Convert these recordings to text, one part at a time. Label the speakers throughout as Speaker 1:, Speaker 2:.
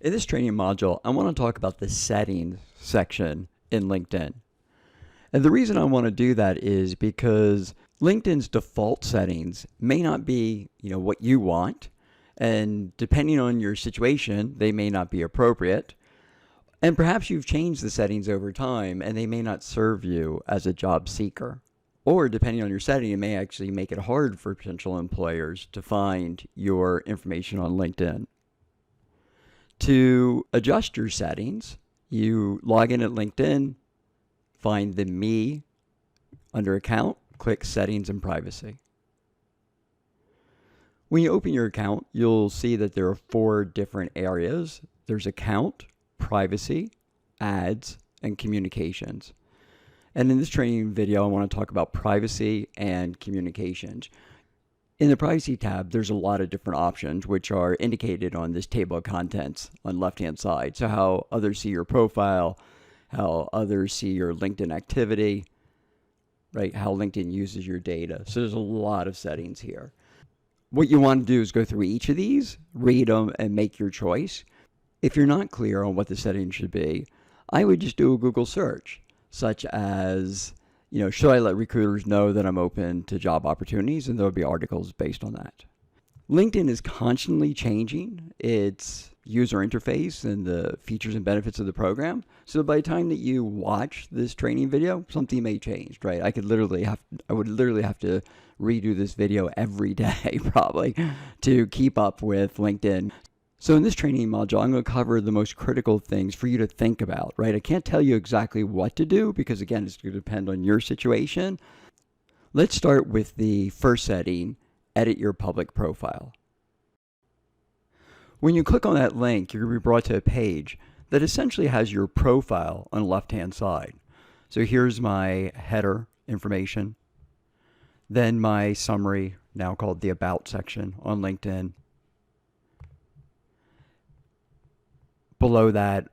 Speaker 1: In this training module, I want to talk about the settings section in LinkedIn. And the reason I want to do that is because LinkedIn's default settings may not be, what you want, and depending on your situation, they may not be appropriate. And perhaps you've changed the settings over time and they may not serve you as a job seeker. Or depending on your setting, it may actually make it hard for potential employers to find your information on LinkedIn. To adjust your settings, you log in at LinkedIn, find the Me under Account, click Settings and Privacy. When you open your account, you'll see that there are 4 different areas. There's Account, Privacy, Ads, and Communications. And in this training video, I want to talk about privacy and communications. In the Privacy tab, there's a lot of different options which are indicated on this table of contents on the left-hand side. So how others see your profile, how others see your LinkedIn activity, right? How LinkedIn uses your data. So there's a lot of settings here. What you want to do is go through each of these, read them, and make your choice. If you're not clear on what the settings should be, I would just do a Google search, such as, should I let recruiters know that I'm open to job opportunities? And there'll be articles based on that. LinkedIn is constantly changing its user interface and the features and benefits of the program. So by the time that you watch this training video, something may change, right? I would literally have to redo this video every day probably to keep up with LinkedIn. So in this training module, I'm going to cover the most critical things for you to think about, right? I can't tell you exactly what to do because, again, it's going to depend on your situation. Let's start with the first setting, edit your public profile. When you click on that link, you're going to be brought to a page that essentially has your profile on the left-hand side. So here's my header information, then my summary, now called the About section on LinkedIn. Below that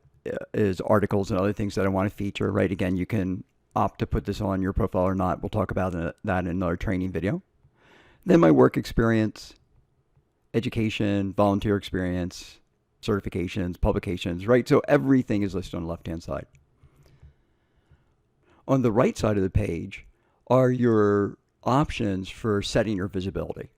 Speaker 1: is articles and other things that I want to feature, right? Again, you can opt to put this on your profile or not. We'll talk about that in another training video. Then my work experience, education, volunteer experience, certifications, publications, right? So everything is listed on the left-hand side. On the right side of the page are your options for setting your visibility.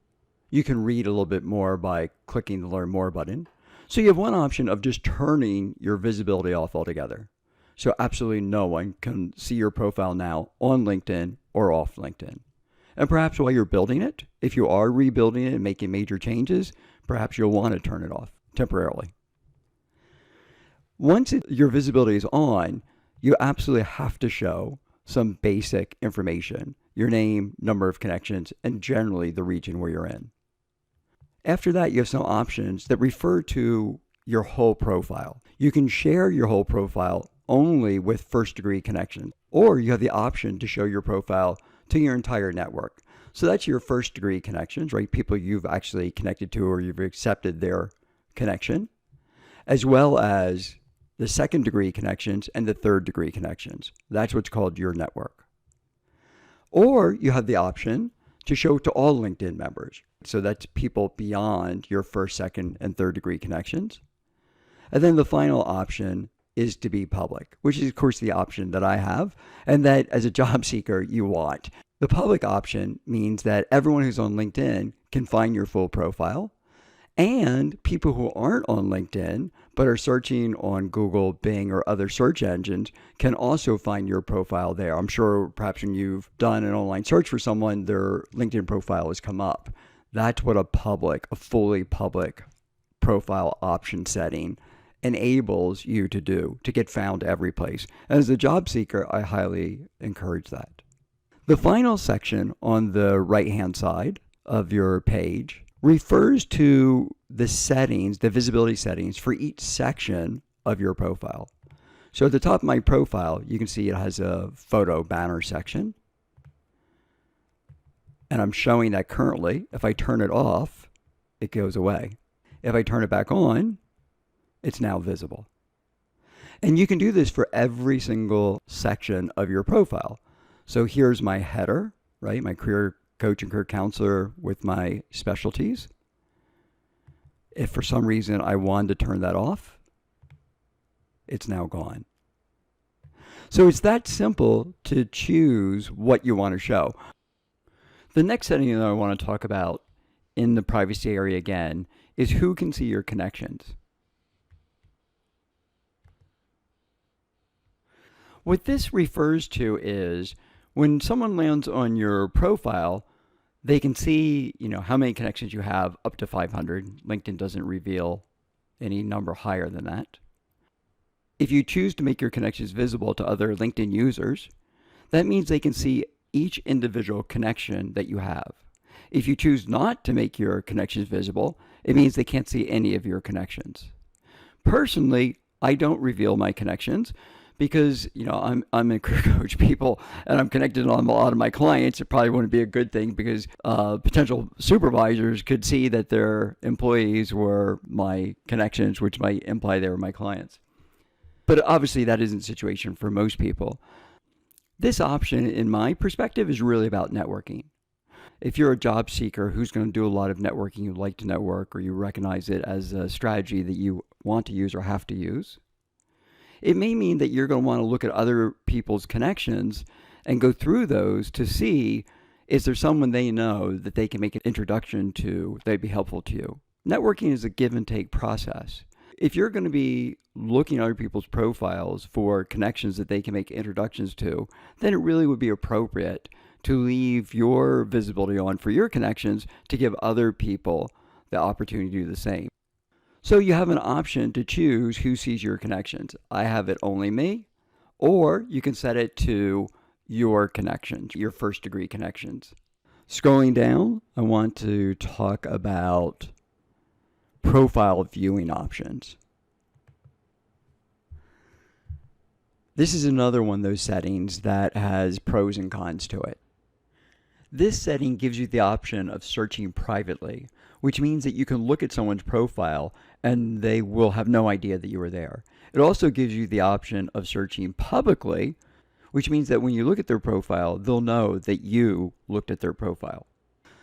Speaker 1: You can read a little bit more by clicking the Learn More button. So you have one option of just turning your visibility off altogether. So absolutely no one can see your profile now on LinkedIn or off LinkedIn. And perhaps while you're building it, if you are rebuilding it and making major changes, perhaps you'll want to turn it off temporarily. Once your visibility is on, you absolutely have to show some basic information, your name, number of connections, and generally the region where you're in. After that, you have some options that refer to your whole profile. You can share your whole profile only with first-degree connections, or you have the option to show your profile to your entire network. So that's your first-degree connections, right? People you've actually connected to or you've accepted their connection, as well as the second-degree connections and the third-degree connections. That's what's called your network. Or you have the option to show to all LinkedIn members. So that's people beyond your first, second, and third degree connections. And then the final option is to be public, which is, of course, the option that I have and that as a job seeker you want. The public option means that everyone who's on LinkedIn can find your full profile, and people who aren't on LinkedIn but are searching on Google, Bing, or other search engines can also find your profile there. I'm sure perhaps when you've done an online search for someone, their LinkedIn profile has come up. That's what a fully public profile option setting enables you to do, to get found every place. As a job seeker, I highly encourage that. The final section on the right-hand side of your page refers to the settings, the visibility settings for each section of your profile. So at the top of my profile, you can see it has a photo banner section. And I'm showing that currently. If I turn it off, it goes away. If I turn it back on, it's now visible. And you can do this for every single section of your profile. So here's my header, right? My career coach and career counselor with my specialties. If for some reason I wanted to turn that off, it's now gone. So it's that simple to choose what you want to show. The next setting that I want to talk about in the privacy area again is who can see your connections. What this refers to is when someone lands on your profile, they can see, how many connections you have, up to 500. LinkedIn doesn't reveal any number higher than that. If you choose to make your connections visible to other LinkedIn users, that means they can see each individual connection that you have. If you choose not to make your connections visible, it means they can't see any of your connections. Personally, I don't reveal my connections because, I'm a career coach, people, and I'm connected on a lot of my clients. It probably wouldn't be a good thing because potential supervisors could see that their employees were my connections, which might imply they were my clients. But obviously that isn't the situation for most people. This option, in my perspective, is really about networking. If you're a job seeker who's going to do a lot of networking, you like to network, or you recognize it as a strategy that you want to use or have to use, it may mean that you're going to want to look at other people's connections and go through those to see, is there someone they know that they can make an introduction to that'd be helpful to you? Networking is a give and take process. If you're going to be looking at other people's profiles for connections that they can make introductions to, then it really would be appropriate to leave your visibility on for your connections to give other people the opportunity to do the same. So you have an option to choose who sees your connections. I have it only me, or you can set it to your connections, your first degree connections. Scrolling down, I want to talk about profile viewing options. This is another one of those settings that has pros and cons to it. This setting gives you the option of searching privately, which means that you can look at someone's profile and they will have no idea that you were there. It also gives you the option of searching publicly, which means that when you look at their profile, they'll know that you looked at their profile.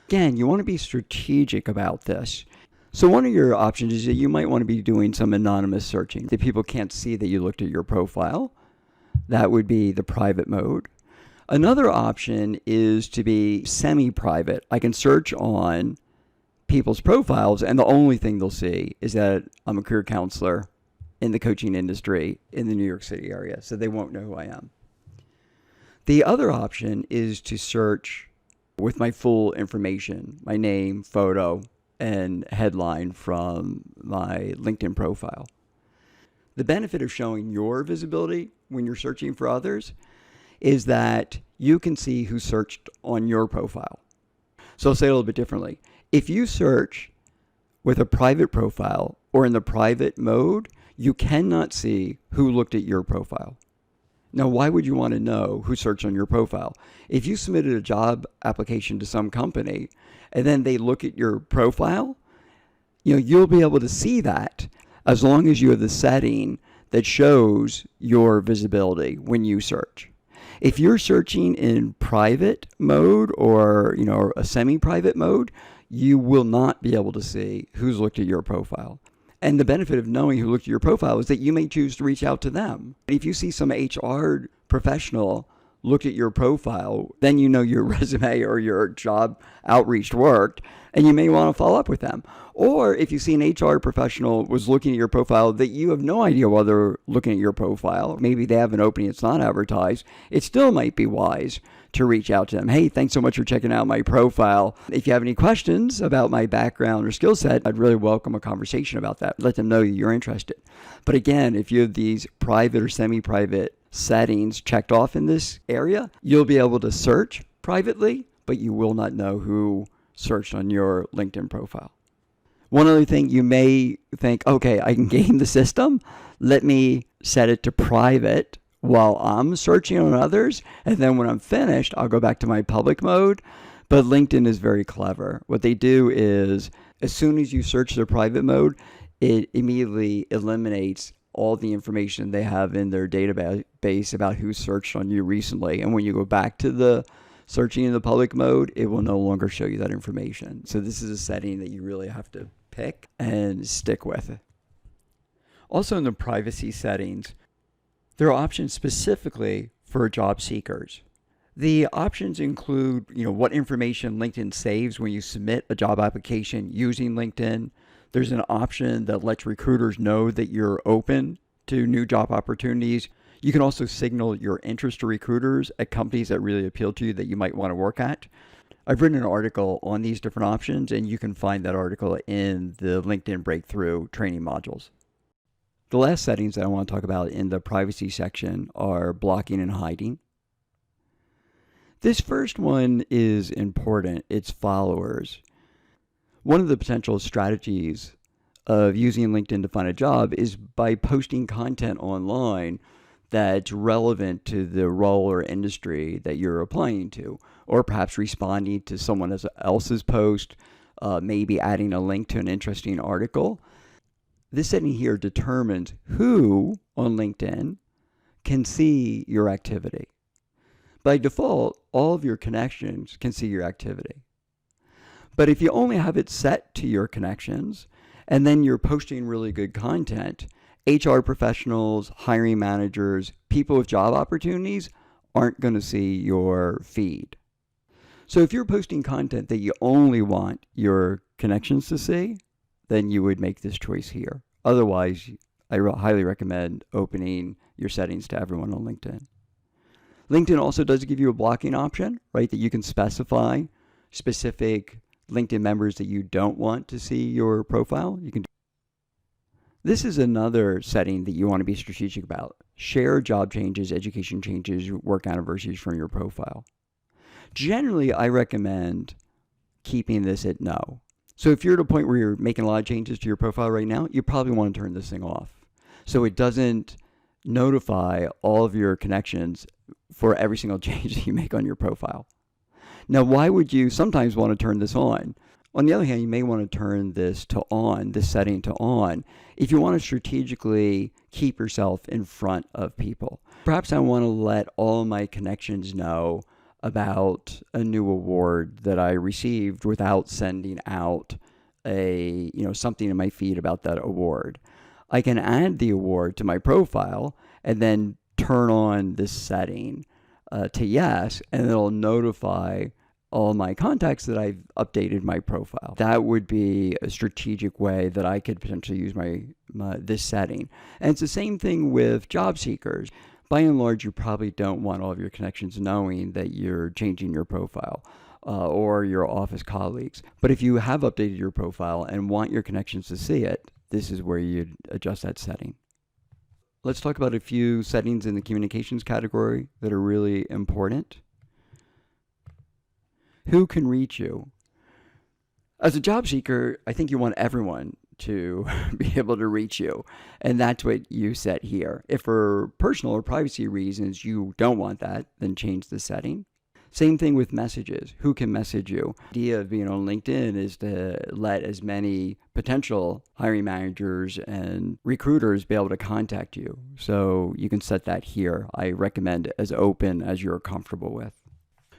Speaker 1: Again, you want to be strategic about this. So one of your options is that you might want to be doing some anonymous searching, that people can't see that you looked at your profile. That would be the private mode. Another option is to be semi-private. I can search on people's profiles and the only thing they'll see is that I'm a career counselor in the coaching industry in the New York City area, so they won't know who I am. The other option is to search with my full information, my name, photo, and headline from my LinkedIn profile. The benefit of showing your visibility when you're searching for others is that you can see who searched on your profile. So I'll say it a little bit differently. If you search with a private profile or in the private mode, you cannot see who looked at your profile. Now, why would you want to know who searched on your profile? If you submitted a job application to some company and then they look at your profile, you'll be able to see that as long as you have the setting that shows your visibility when you search. If you're searching in private mode or, a semi-private mode, you will not be able to see who's looked at your profile. And the benefit of knowing who looked at your profile is that you may choose to reach out to them. If you see some HR professional looked at your profile, then you know your resume or your job outreach worked, and you may want to follow up with them. Or if you see an HR professional was looking at your profile that you have no idea whether they're looking at your profile, maybe they have an opening it's not advertised, it still might be wise to reach out to them. Hey, thanks so much for checking out my profile. If you have any questions about my background or skill set, I'd really welcome a conversation about that. Let them know you're interested. But again, if you have these private or semi-private settings checked off in this area, you'll be able to search privately, but you will not know who searched on your LinkedIn profile. One other thing, you may think, okay, I can game the system. Let me set it to private while I'm searching on others, and then when I'm finished, I'll go back to my public mode. But LinkedIn is very clever. What they do is, as soon as you search their private mode, it immediately eliminates all the information they have in their database about who searched on you recently. And when you go back to the searching in the public mode, it will no longer show you that information. So this is a setting that you really have to pick and stick with. Also in the privacy settings, there are options specifically for job seekers. The options include, what information LinkedIn saves when you submit a job application using LinkedIn. There's an option that lets recruiters know that you're open to new job opportunities. You can also signal your interest to recruiters at companies that really appeal to you that you might want to work at. I've written an article on these different options, and you can find that article in the LinkedIn Breakthrough training modules. The last settings that I want to talk about in the privacy section are blocking and hiding. This first one is important. It's followers. One of the potential strategies of using LinkedIn to find a job is by posting content online that's relevant to the role or industry that you're applying to, or perhaps responding to someone else's post, maybe adding a link to an interesting article. This setting here determines who on LinkedIn can see your activity. By default, all of your connections can see your activity. But if you only have it set to your connections, and then you're posting really good content, HR professionals, hiring managers, people with job opportunities aren't going to see your feed. So if you're posting content that you only want your connections to see, then you would make this choice here. Otherwise, I highly recommend opening your settings to everyone on LinkedIn. LinkedIn also does give you a blocking option, right, that you can specify specific LinkedIn members that you don't want to see your profile. This is another setting that you want to be strategic about. Share job changes, education changes, work anniversaries from your profile. Generally, I recommend keeping this at no. So if you're at a point where you're making a lot of changes to your profile right now, you probably want to turn this thing off, so it doesn't notify all of your connections for every single change that you make on your profile. Now, why would you sometimes want to turn this on? On the other hand, you may want to turn this to on, this setting to on, if you want to strategically keep yourself in front of people. Perhaps I want to let all my connections know about a new award that I received without sending out something in my feed about that award. I can add the award to my profile and then turn on this setting to yes, and it'll notify all my contacts that I've updated my profile. That would be a strategic way that I could potentially use this setting. And it's the same thing with job seekers. By and large, you probably don't want all of your connections knowing that you're changing your profile or your office colleagues. But if you have updated your profile and want your connections to see it, this is where you'd adjust that setting. Let's talk about a few settings in the communications category that are really important. Who can reach you? As a job seeker, I think you want everyone to be able to reach you, and that's what you set here. If for personal or privacy reasons you don't want that, then change the setting. Same thing with messages. Who can message you? The idea of being on LinkedIn is to let as many potential hiring managers and recruiters be able to contact you. So you can set that here. I recommend as open as you're comfortable with.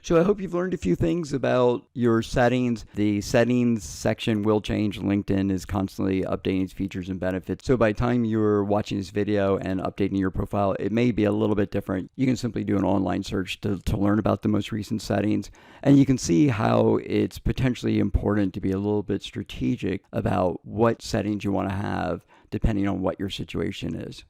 Speaker 1: So I hope you've learned a few things about your settings. The settings section will change. LinkedIn is constantly updating its features and benefits. So by the time you're watching this video and updating your profile, it may be a little bit different. You can simply do an online search to learn about the most recent settings. And you can see how it's potentially important to be a little bit strategic about what settings you want to have depending on what your situation is.